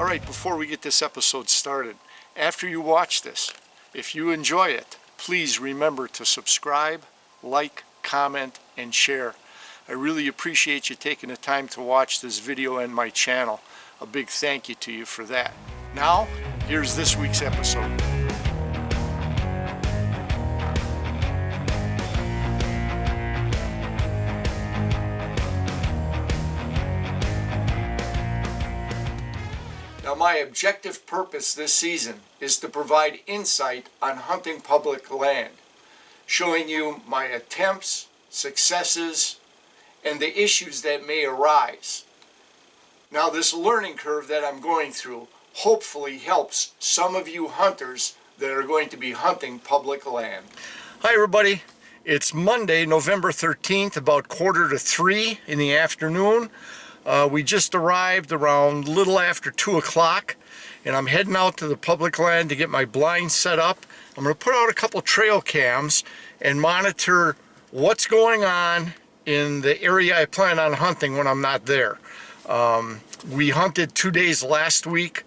Alright, before we get this episode started, after you watch this, if you enjoy it, please remember to subscribe, like, comment, and share. I really appreciate you taking the time to watch this video and my channel. A big thank you to you for that. Now, here's this week's episode. Now, my objective purpose this season is to provide insight on hunting public land, showing you my attempts, successes, and the issues that may arise. Now, this learning curve that I'm going through hopefully helps some of you hunters that are going to be hunting public land. Hi everybody, it's Monday, November 13th, about 2:45 in the afternoon. We just arrived around little after 2 o'clock, and I'm heading out to the public land to get my blind set up. I'm going to put out a couple trail cams and monitor what's going on in the area I plan on hunting when I'm not there. We hunted 2 days last week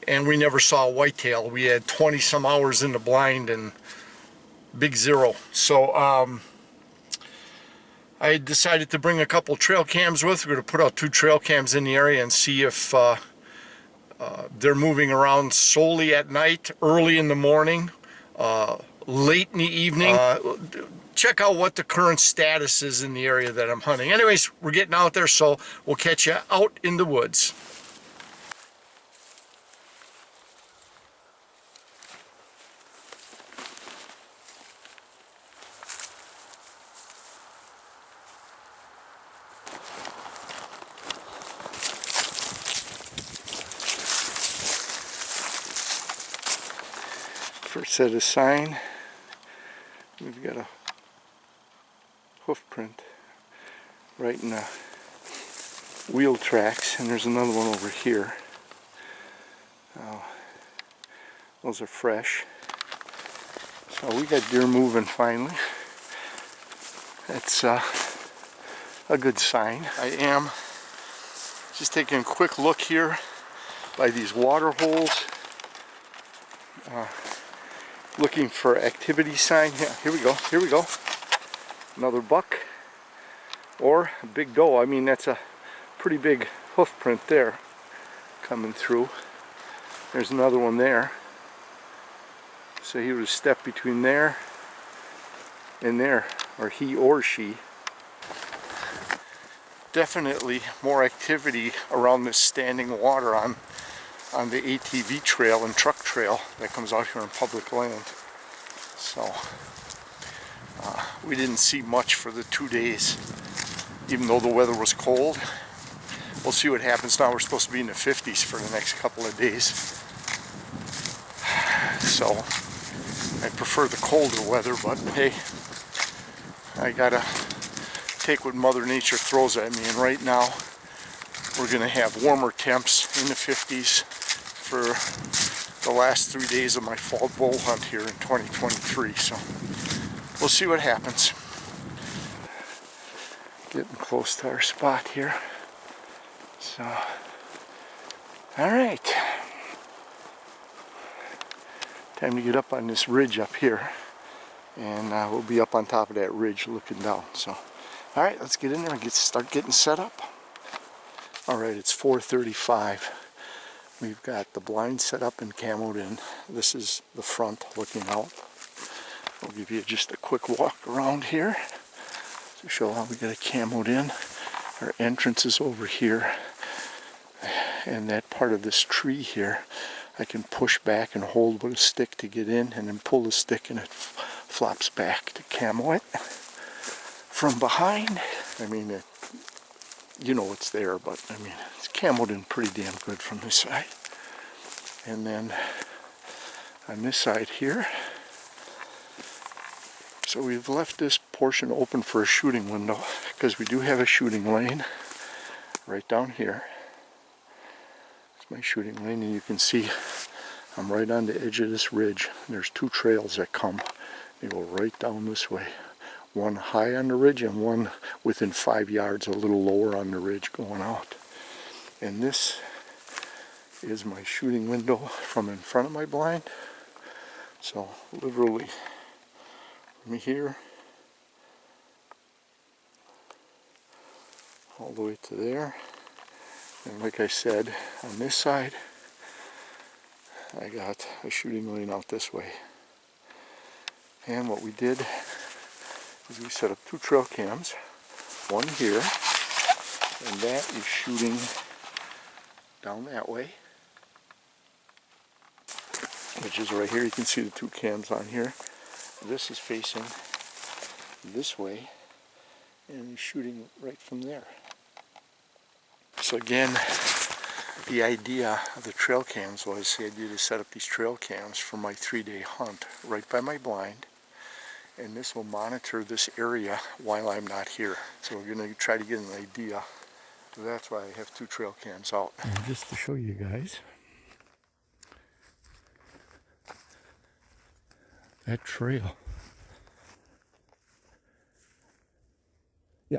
and we never saw a whitetail. We had 20 some hours in the blind and big zero. So I decided to bring a couple trail cams with. We're going to put out 2 trail cams in the area and see if they're moving around solely at night, early in the morning, late in the evening. Check out what the current status is in the area that I'm hunting. Anyways, we're getting out there, so we'll catch you out in the woods. First set of sign, we've got a hoof print right in the wheel tracks, and there's another one over here. Those are fresh. So we got deer moving finally. That's a good sign. I am just taking a quick look here by these water holes. Looking for activity sign. Yeah, here we go. Another buck or a big doe. I mean, that's a pretty big hoof print there coming through. There's another one there. So he would step between there and there, or he or she. Definitely more activity around this standing water on the ATV trail and truck trail that comes out here on public land. So we didn't see much for the 2 days, even though the weather was cold. We'll see what happens now. We're supposed to be in the 50s for the next couple of days. So I prefer the colder weather, but hey, I gotta take what Mother Nature throws at me, and right now we're gonna have warmer temps in the 50s for the last 3 days of my fall bow hunt here in 2023. So we'll see what happens. Getting close to our spot here. So, alright. Time to get up on this ridge up here. And we'll be up on top of that ridge looking down. So, alright, let's get in there and start getting set up. Alright, it's 4:35. We've got the blind set up and camoed in. This is the front looking out. I'll give you just a quick walk around here to show how we got it camoed in. Our entrance is over here, and that part of this tree here I can push back and hold with a stick to get in, and then pull the stick and it flops back to camo it. From behind, I mean, you know it's there, but I mean, it's camoed in pretty damn good from this side. And then on this side here, so we've left this portion open for a shooting window, because we do have a shooting lane right down here. It's my shooting lane, and you can see I'm right on the edge of this ridge. There's 2 trails that come. They go right down this way. One high on the ridge and one within 5 yards, a little lower on the ridge going out. And this is my shooting window from in front of my blind. So literally from here all the way to there. And like I said, on this side I got a shooting lane out this way. And what we did is we set up 2 trail cams, one here, and that is shooting down that way, which is right here. You can see the 2 cams on here. This is facing this way and he's shooting right from there. So again, the idea of the trail cams was the idea to set up these trail cams for my 3-day hunt right by my blind, and this will monitor this area while I'm not here. So we're going to try to get an idea. So that's why I have 2 trail cams out. And just to show you guys, that trail. Yeah,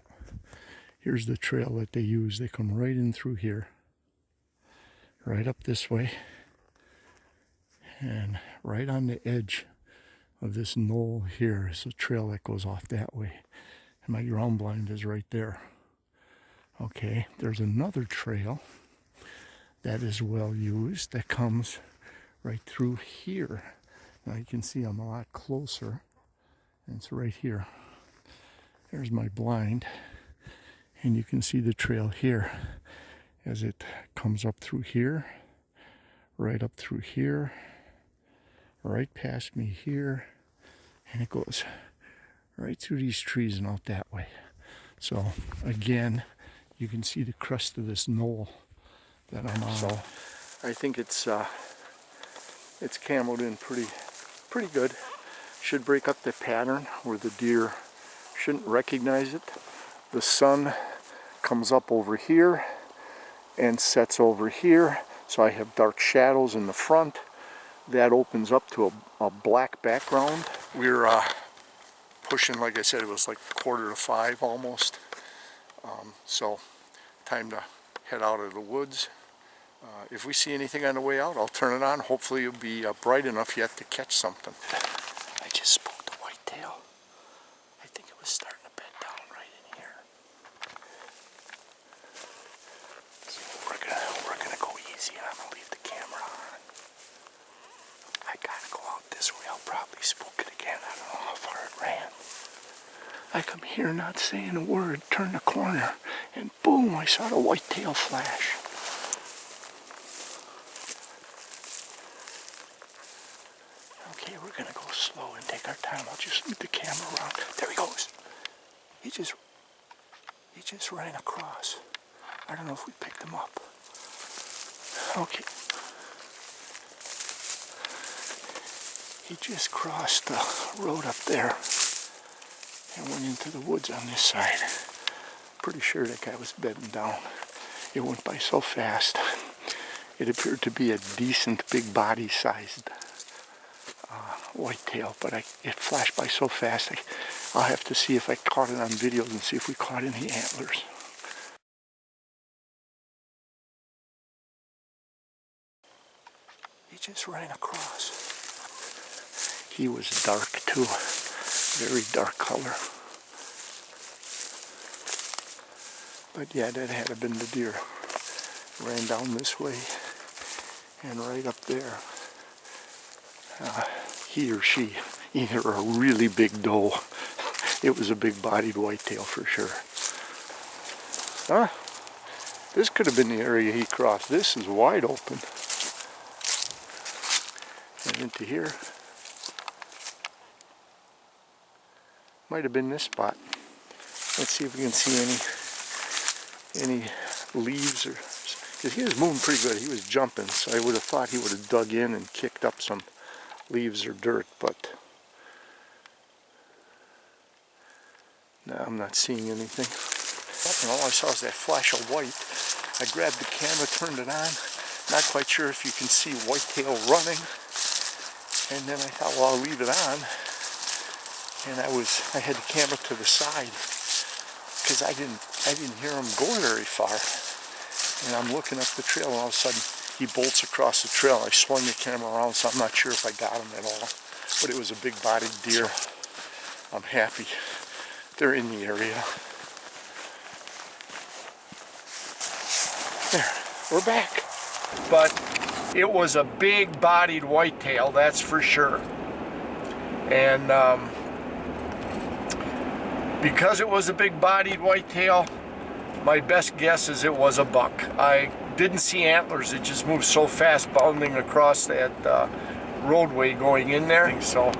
here's the trail that they use. They come right in through here, right up this way, and right on the edge of this knoll here is a trail that goes off that way. And my ground blind is right there. Okay, there's another trail that is well used that comes right through here. Now you can see I'm a lot closer, and it's right here. There's my blind, and you can see the trail here as it comes up through here, right up through here, right past me here, and it goes right through these trees and out that way. So again, you can see the crest of this knoll that I'm on. So I think it's camoed in pretty good. Should break up the pattern where the deer shouldn't recognize it. The sun comes up over here and sets over here, so I have dark shadows in the front. That opens up to a black background. We're pushing, like I said, it was like 4:45 almost. So time to head out of the woods. If we see anything on the way out, I'll turn it on. Hopefully it'll be bright enough yet to catch something. I just spooked the whitetail. I think it was starting to bed down right in here. So we're gonna go easy. I'm gonna leave the camera on. I gotta go out this way. I'll probably spook it again. I don't know how far it ran. I come here not saying a word, turn the corner, and boom, I saw the whitetail flash. Okay, we're gonna go slow and take our time. I'll just move the camera around. There he goes. He just ran across. I don't know if we picked him up. Okay. He just crossed the road up there and went into the woods on this side. Pretty sure that guy was bedding down. It went by so fast. It appeared to be a decent big body sized whitetail, but it flashed by so fast. I'll have to see if I caught it on video and see if we caught any antlers. He just ran across. He was dark too, very dark color. But yeah, that had to have been the deer. Ran down this way and right up there. He or she, either a really big doe. It was a big-bodied whitetail for sure. This could have been the area he crossed. This is wide open. And into here. Might have been this spot. Let's see if we can see any leaves, or because he was moving pretty good. He was jumping, so I would have thought he would have dug in and kicked up some leaves or dirt, but no, I'm not seeing anything. And all I saw is that flash of white. I grabbed the camera, turned it on. Not quite sure if you can see whitetail running. And then I thought, well, I'll leave it on. And I had the camera to the side because I didn't hear him go very far. And I'm looking up the trail, and all of a sudden he bolts across the trail. I swung the camera around, so I'm not sure if I got him at all. But it was a big-bodied deer. I'm happy they're in the area. There, we're back. But it was a big-bodied whitetail, that's for sure. And because it was a big-bodied whitetail, my best guess is it was a buck. I didn't see antlers, it just moved so fast bounding across that roadway going in there. So,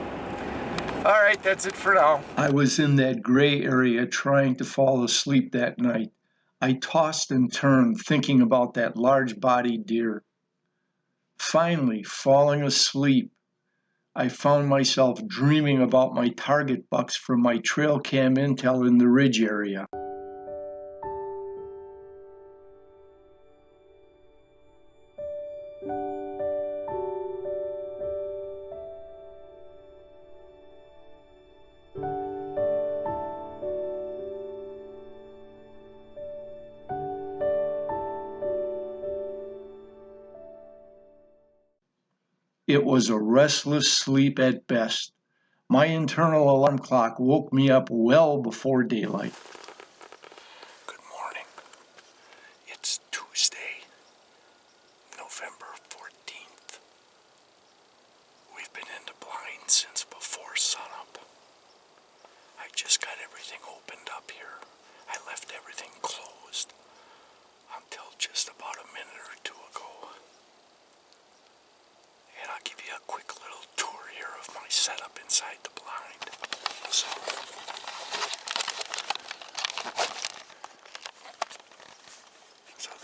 all right, that's it for now. I was in that gray area trying to fall asleep that night. I tossed and turned thinking about that large-bodied deer. Finally, falling asleep, I found myself dreaming about my target bucks from my trail cam intel in the ridge area. It was a restless sleep at best. My internal alarm clock woke me up well before daylight. Good morning. It's Tuesday, November 14th. We've been in the blind since before sunup. I just got everything opened up here. I left everything closed until just about a minute or two ago. And I'll give you a quick little tour here of my setup inside the blind. So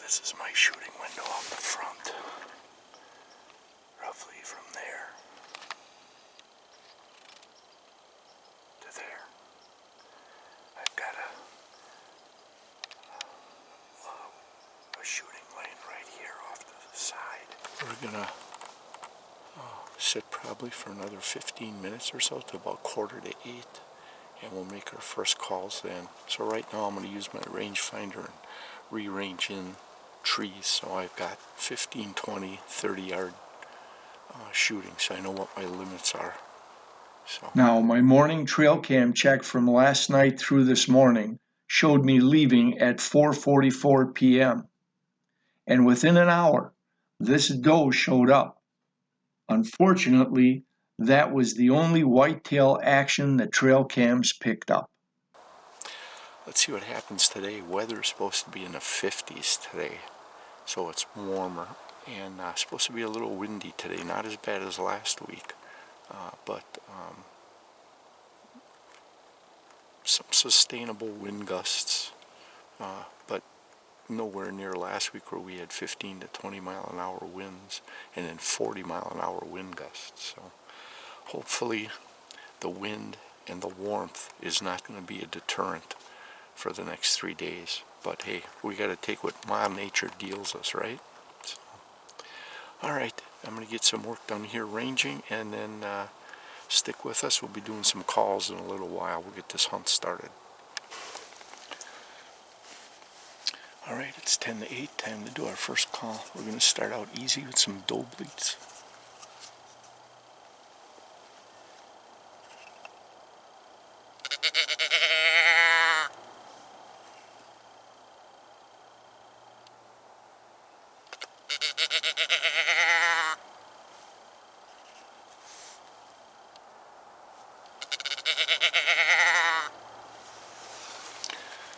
this is my shooting window out the front. Roughly from there to there. I've got a shooting lane right here off to the side. We're gonna sit probably for another 15 minutes or so to about 7:45, and we'll make our first calls then. So right now I'm going to use my rangefinder and rearrange in trees, so I've got 15, 20, 30 yard shooting, so I know what my limits are. So now my morning trail cam check from last night through this morning showed me leaving at 4:44 p.m. and within an hour this doe showed up. Unfortunately, that was the only whitetail action the trail cams picked up. Let's see what happens today. Weather is supposed to be in the 50s today, so it's warmer, and supposed to be a little windy today. Not as bad as last week, but some sustainable wind gusts, but nowhere near last week where we had 15 to 20 mile an hour winds and then 40 mile an hour wind gusts. So hopefully the wind and the warmth is not going to be a deterrent for the next 3 days. But hey, we got to take what Mom Nature deals us, right? So, all right, I'm going to get some work done here ranging, and then stick with us. We'll be doing some calls in a little while. We'll get this hunt started. Alright, it's 10 to 8, time to do our first call. We're going to start out easy with some doe bleats.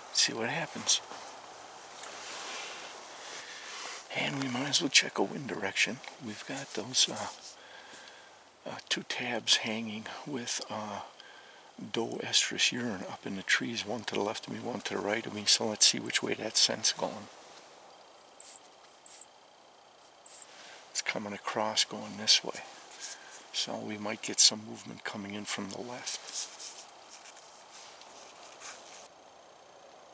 Let's see what happens. And we might as well check a wind direction. We've got those 2 tabs hanging with doe estrus urine up in the trees, one to the left of me, one to the right of me. So let's see which way that scent's going. It's coming across going this way. So we might get some movement coming in from the left.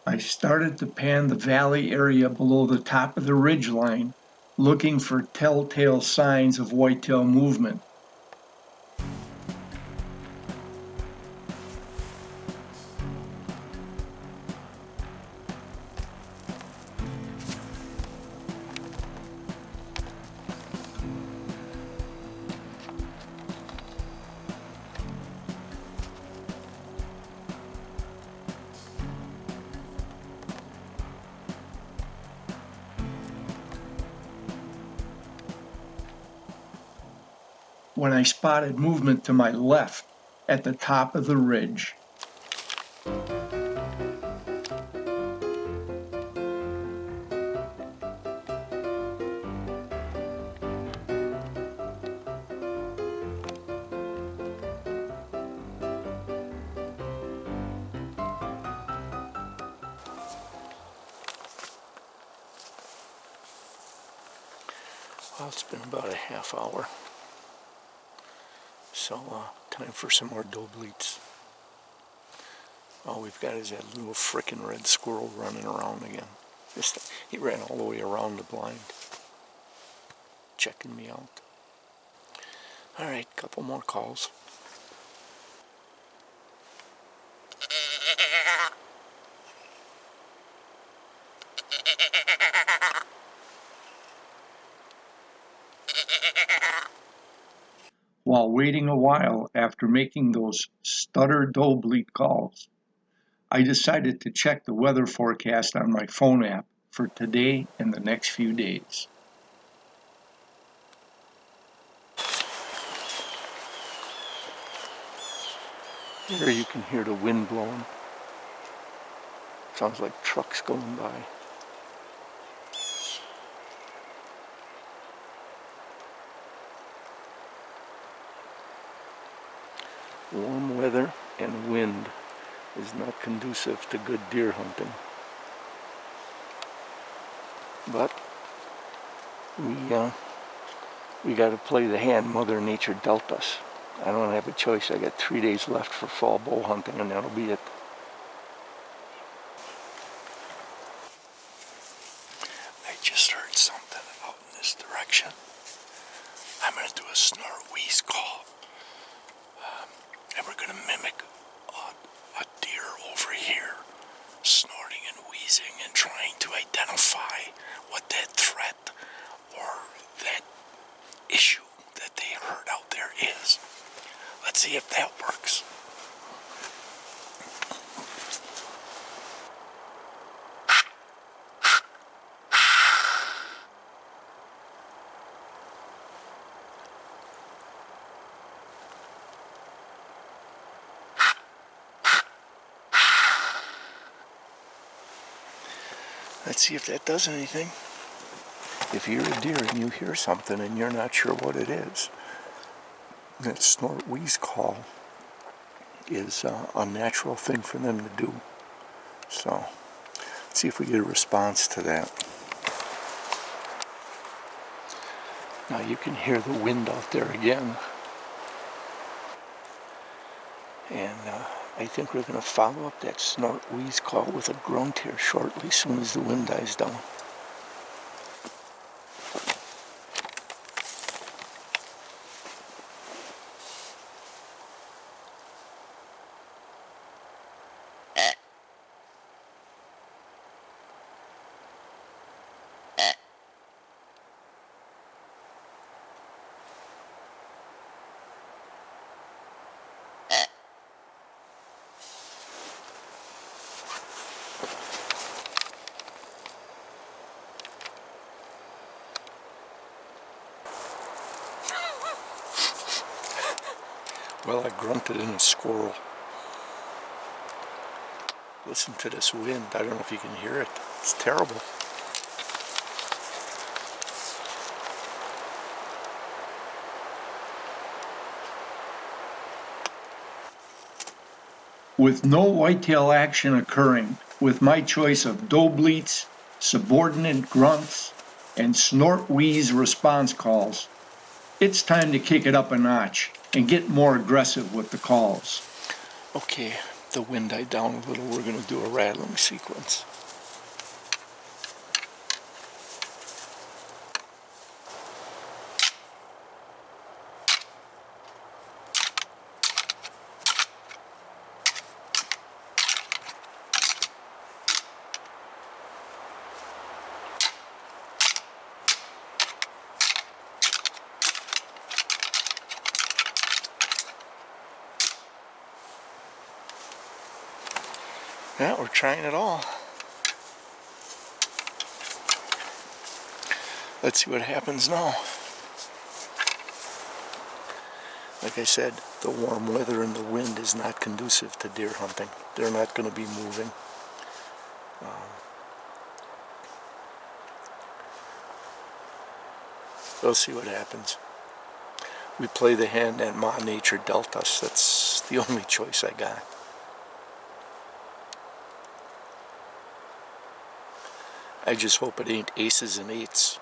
I started to pan the valley area below the top of the ridge line, looking for telltale signs of whitetail movement. when I spotted movement to my left at the top of the ridge. Well, it's been about a half hour, so time for some more doe bleats. All we've got is that little frickin' red squirrel running around again. He ran all the way around the blind, checking me out. Alright, couple more calls. While waiting a while after making those stutter doe bleat calls, I decided to check the weather forecast on my phone app for today and the next few days. Here you can hear the wind blowing. Sounds like trucks going by. Warm weather and wind is not conducive to good deer hunting. But we got to play the hand Mother Nature dealt us. I don't have a choice. I got 3 days left for fall bow hunting, and that'll be it. I just heard something out in this direction. I'm going to do a snort wheeze call. And we're going to mimic a deer over here, snorting and wheezing and trying to identify what that threat or that issue that they heard out there is. Let's see if that works. Let's see if that does anything. If you're a deer and you hear something and you're not sure what it is, that snort wheeze call is a natural thing for them to do. So, let's see if we get a response to that. Now you can hear the wind out there again. And I think we're going to follow up that snort wheeze call with a grunt here shortly, as soon as the wind dies down. Well, I grunted in a squirrel. Listen to this wind. I don't know if you can hear it. It's terrible. With no whitetail action occurring, with my choice of doe bleats, subordinate grunts, and snort wheeze response calls, it's time to kick it up a notch and get more aggressive with the calls. Okay, the wind died down a little. We're going to do a rattling sequence. Yeah, we're trying it all. Let's see what happens now. Like I said, the warm weather and the wind is not conducive to deer hunting. They're not going to be moving. We'll see what happens. We play the hand that Ma Nature dealt us. That's the only choice I got. I just hope it ain't aces and eights,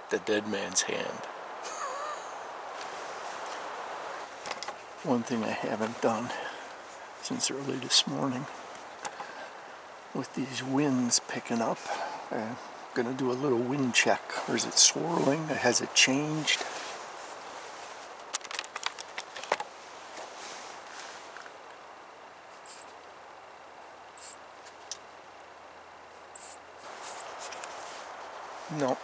the dead man's hand. One thing I haven't done since early this morning, with these winds picking up, I'm going to do a little wind check. Or is it swirling? Has it changed? No.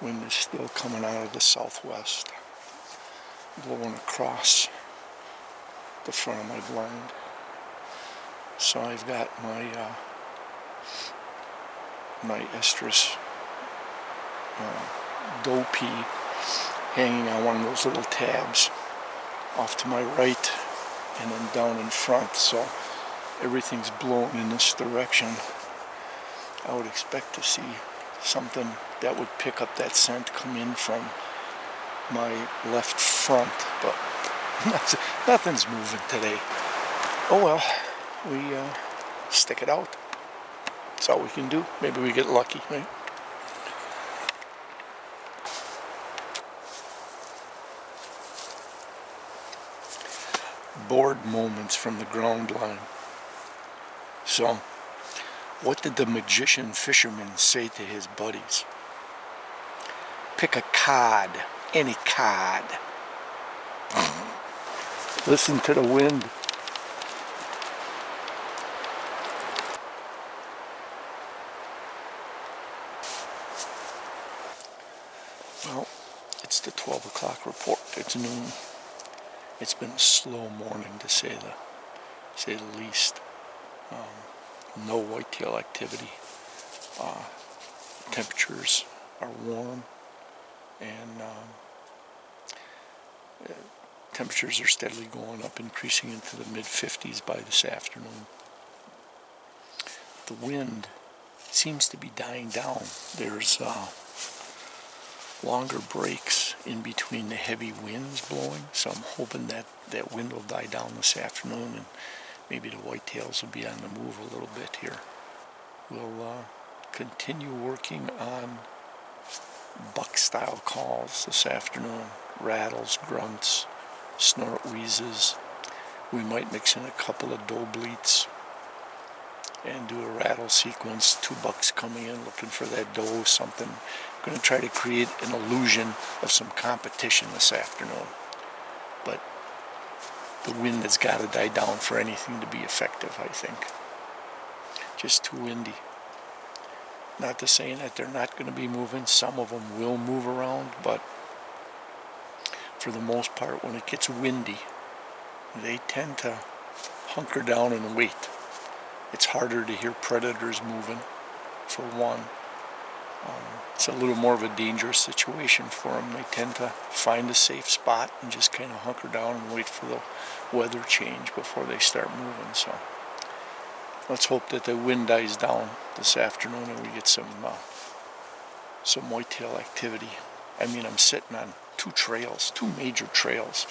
Wind is still coming out of the southwest, blowing across the front of my blind. So I've got my my estrus doe pea hanging on one of those little tabs off to my right and then down in front, so everything's blowing in this direction. I would expect to see something that would pick up that scent come in from my left front, but nothing's moving today. Oh well, we stick it out. That's all we can do. Maybe we get lucky, right? Bored moments from the ground line. So, what did the magician fisherman say to his buddies? Pick a cod, any cod. Listen to the wind. Well, it's the 12 o'clock report. It's noon. It's been a slow morning, to say the least. No whitetail activity. Temperatures are warm, and temperatures are steadily going up, increasing into the mid-50s by this afternoon. The wind seems to be dying down. There's longer breaks in between the heavy winds blowing, so I'm hoping that that wind will die down this afternoon and maybe the whitetails will be on the move a little bit here. We'll continue working on buck-style calls this afternoon. Rattles, grunts, snort wheezes. We might mix in a couple of doe bleats and do a rattle sequence. 2 bucks coming in looking for that doe, something. I'm going to try to create an illusion of some competition this afternoon. But the wind has got to die down for anything to be effective, I think. Just too windy. Not to say that they're not going to be moving. Some of them will move around, but for the most part, when it gets windy, they tend to hunker down and wait. It's harder to hear predators moving, for one. It's a little more of a dangerous situation for them. They tend to find a safe spot and just kind of hunker down and wait for the weather change before they start moving. So let's hope that the wind dies down this afternoon and we get some whitetail activity. I mean, I'm sitting on 2 trails, 2 major trails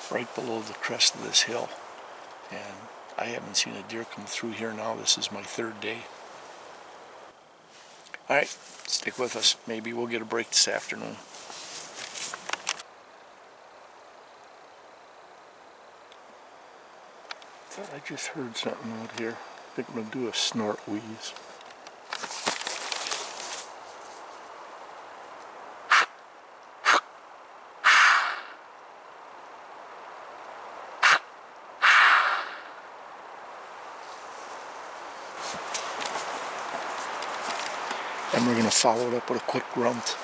right below the crest of this hill, and I haven't seen a deer come through here now. This is my 3rd day. Alright, stick with us. Maybe we'll get a break this afternoon. I just heard something out here. I think I'm going to do a snort wheeze. And we're going to follow it up with a quick grunt.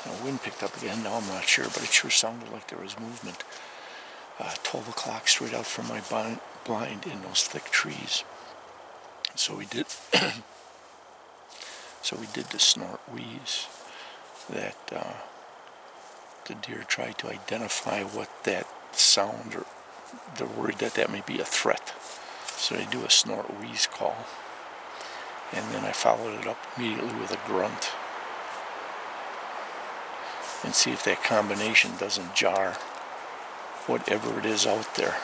The wind picked up again. Now I'm not sure, but it sure sounded like there was movement. 12 o'clock straight out from my blind in those thick trees. So we did the snort wheeze that the deer try to identify what that sound, or they're worried that that may be a threat. So they do a snort wheeze call. And then I followed it up immediately with a grunt. And see if that combination doesn't jar whatever it is out there.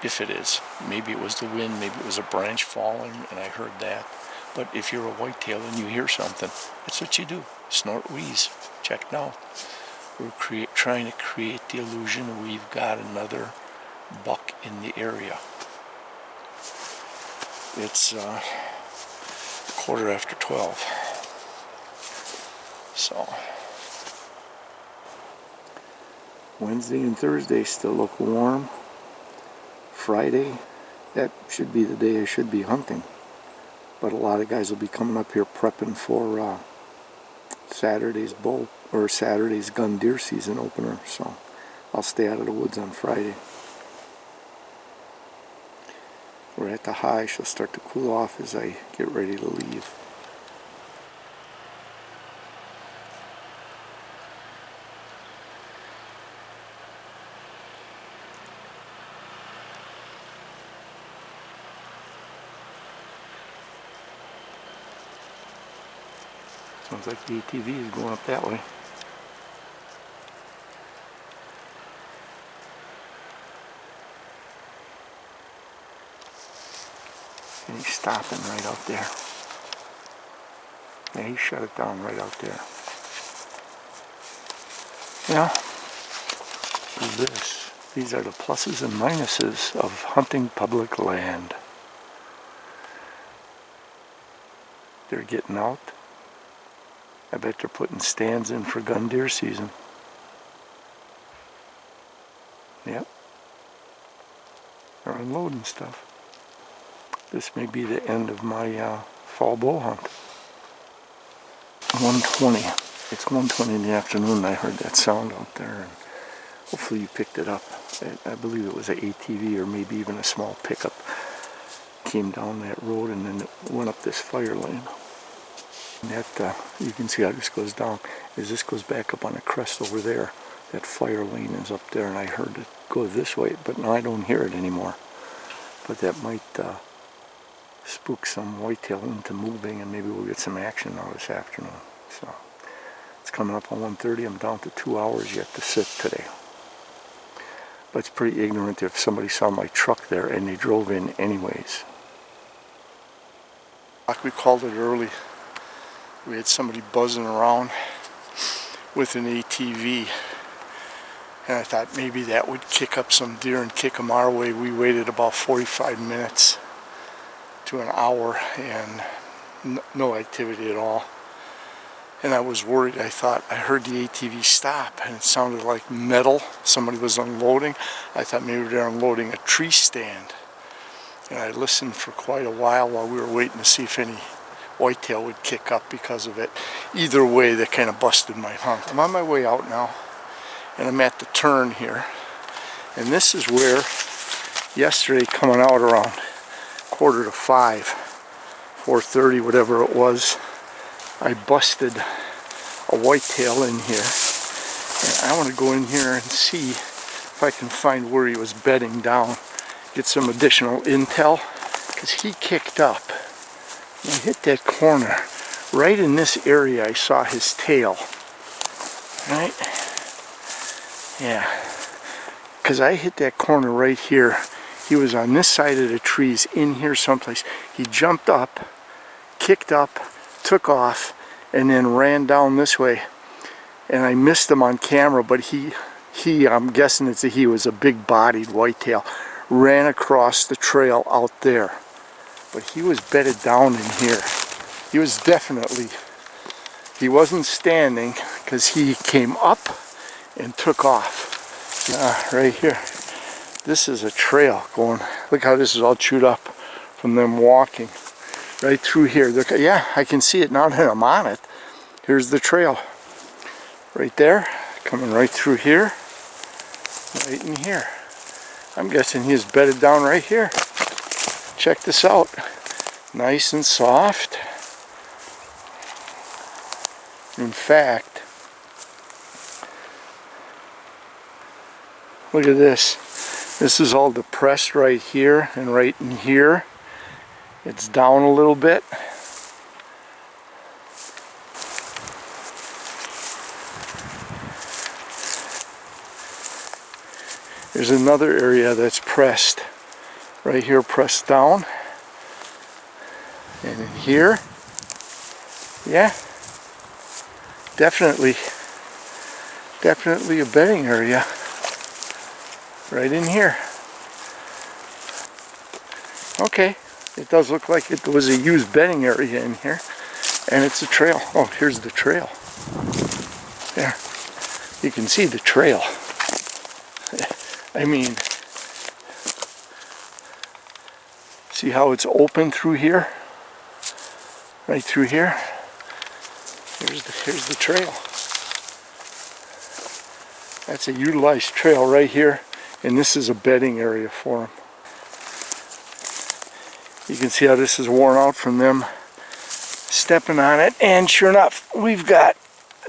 If it is. Maybe it was the wind, maybe it was a branch falling, and I heard that. But if you're a whitetail and you hear something, that's what you do. Snort wheeze. Check it out. We're trying to create the illusion we've got another buck in the area. It's 12:15. So Wednesday and Thursday still look warm. Friday, that should be the day I should be hunting. But a lot of guys will be coming up here prepping for Saturday's Saturday's gun deer season opener. So I'll stay out of the woods on Friday. We're at the high. She'll start to cool off as I get ready to leave. Sounds like the ATV is going up that way. And he's stopping right out there. Yeah, he shut it down right out there. Yeah. These are the pluses and minuses of hunting public land. They're getting out. I bet they're putting stands in for gun deer season. Yep. They're unloading stuff. This may be the end of my fall bow hunt. 1:20. It's 1:20 in the afternoon and I heard that sound out there. And hopefully you picked it up. I believe it was an ATV or maybe even a small pickup. Came down that road and then it went up this fire lane. And that, you can see how this goes down, as this goes back up on a crest over there. That fire lane is up there and I heard it go this way, but now I don't hear it anymore. But that might spook some whitetail into moving and maybe we'll get some action now this afternoon. So it's coming up on 1:30. I'm down to 2 hours yet to sit today. But it's pretty ignorant if somebody saw my truck there and they drove in anyways. Like we called it early. We had somebody buzzing around with an ATV. And I thought maybe that would kick up some deer and kick them our way. We waited about 45 minutes to an hour and no activity at all. And I was worried. I thought I heard the ATV stop and it sounded like metal. Somebody was unloading. I thought maybe they're unloading a tree stand. And I listened for quite a while we were waiting to see if any whitetail would kick up because of it. Either way, that kind of busted my hunt. I'm on my way out now, and I'm at the turn here. And this is where yesterday, coming out around 4:45, 4:30, whatever it was, I busted a whitetail in here. And I want to go in here and see if I can find where he was bedding down, get some additional intel, because he kicked up. I hit that corner. Right in this area I saw his tail. Right? Yeah. Because I hit that corner right here. He was on this side of the trees, in here someplace. He jumped up, kicked up, took off, and then ran down this way. And I missed him on camera, but he I'm guessing he was a big-bodied whitetail. Ran across the trail out there. But he was bedded down in here. He was definitely, he wasn't standing because he came up and took off. Right here. This is a trail going, look how this is all chewed up from them walking. Right through here. Yeah, I can see it now that I'm on it. Here's the trail. Right there, coming right through here. right in here. I'm guessing he's bedded down right here. Check this out. Nice and soft. In fact, look at this. This is all depressed right here and right in here. It's down a little bit. There's another area that's pressed. Right here, pressed down. And in here, yeah, definitely a bedding area. Right in here. Okay, it does look like it was a used bedding area in here. And it's a trail. Oh, here's the trail. There. You can see the trail. I mean, see how it's open through here? Right through here. Here's the trail. That's a utilized trail right here, and this is a bedding area for them. You can see how this is worn out from them stepping on it, and sure enough, we've got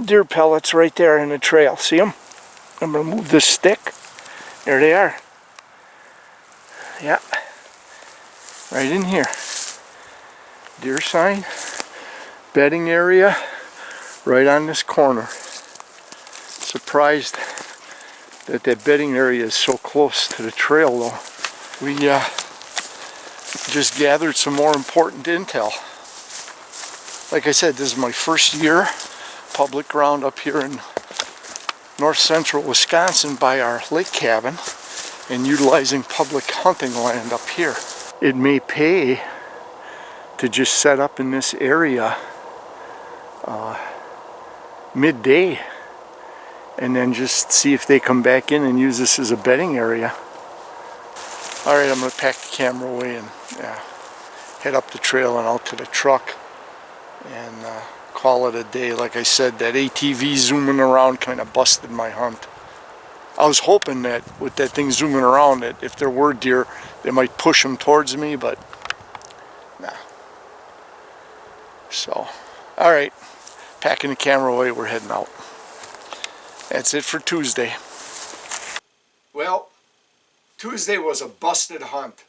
deer pellets right there in the trail. See them? I'm going to move this stick. There they are. Yeah. Right in here. Deer sign. Bedding area. Right on this corner. Surprised that bedding area is so close to the trail though. We just gathered some more important intel. Like I said, this is my first year public ground up here in north central Wisconsin by our lake cabin and utilizing public hunting land up here. It may pay to just set up in this area midday and then just see if they come back in and use this as a bedding area. Alright, I'm going to pack the camera away and head up the trail and out to the truck and call it a day. Like I said, that ATV zooming around kind of busted my hunt. I was hoping that with that thing zooming around, that if there were deer, they might push them towards me, but nah. So, alright, packing the camera away, we're heading out. That's it for Tuesday. Well, Tuesday was a busted hunt.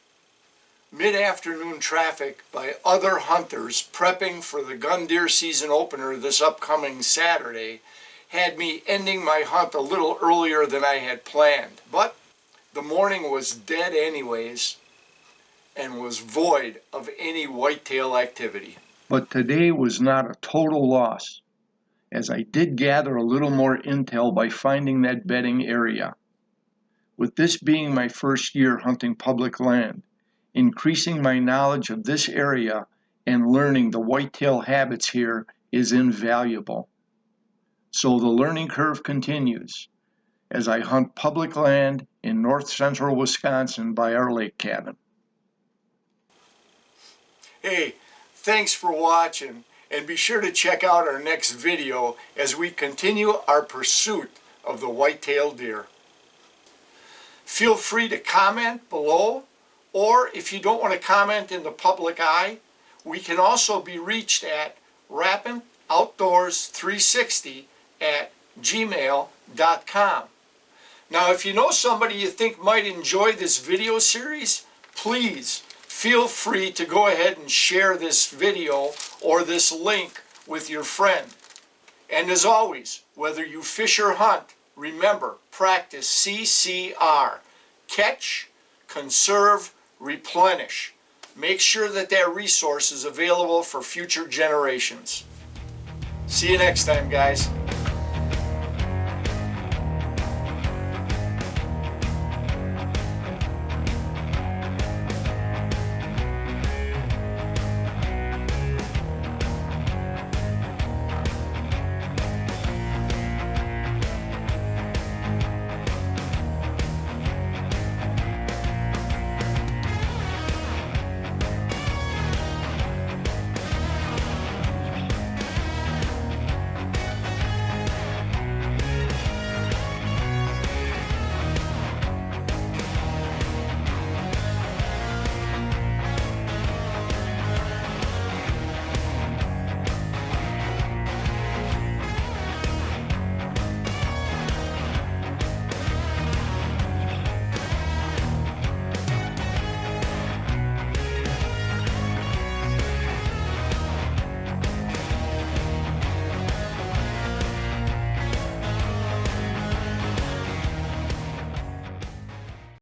Mid-afternoon traffic by other hunters prepping for the gun deer season opener this upcoming Saturday had me ending my hunt a little earlier than I had planned. But the morning was dead anyways and was void of any whitetail activity. But today was not a total loss, as I did gather a little more intel by finding that bedding area. With this being my first year hunting public land, increasing my knowledge of this area and learning the whitetail habits here is invaluable. So the learning curve continues as I hunt public land in north central Wisconsin by our lake cabin. Hey, thanks for watching, and be sure to check out our next video as we continue our pursuit of the whitetail deer. Feel free to comment below, or if you don't want to comment in the public eye, we can also be reached at rapantoutdoors360@gmail.com. Now, if you know somebody you think might enjoy this video series, please feel free to go ahead and share this video or this link with your friend. And as always, whether you fish or hunt, remember, practice CCR. Catch, conserve, replenish. Make sure that that resource is available for future generations. See you next time, guys.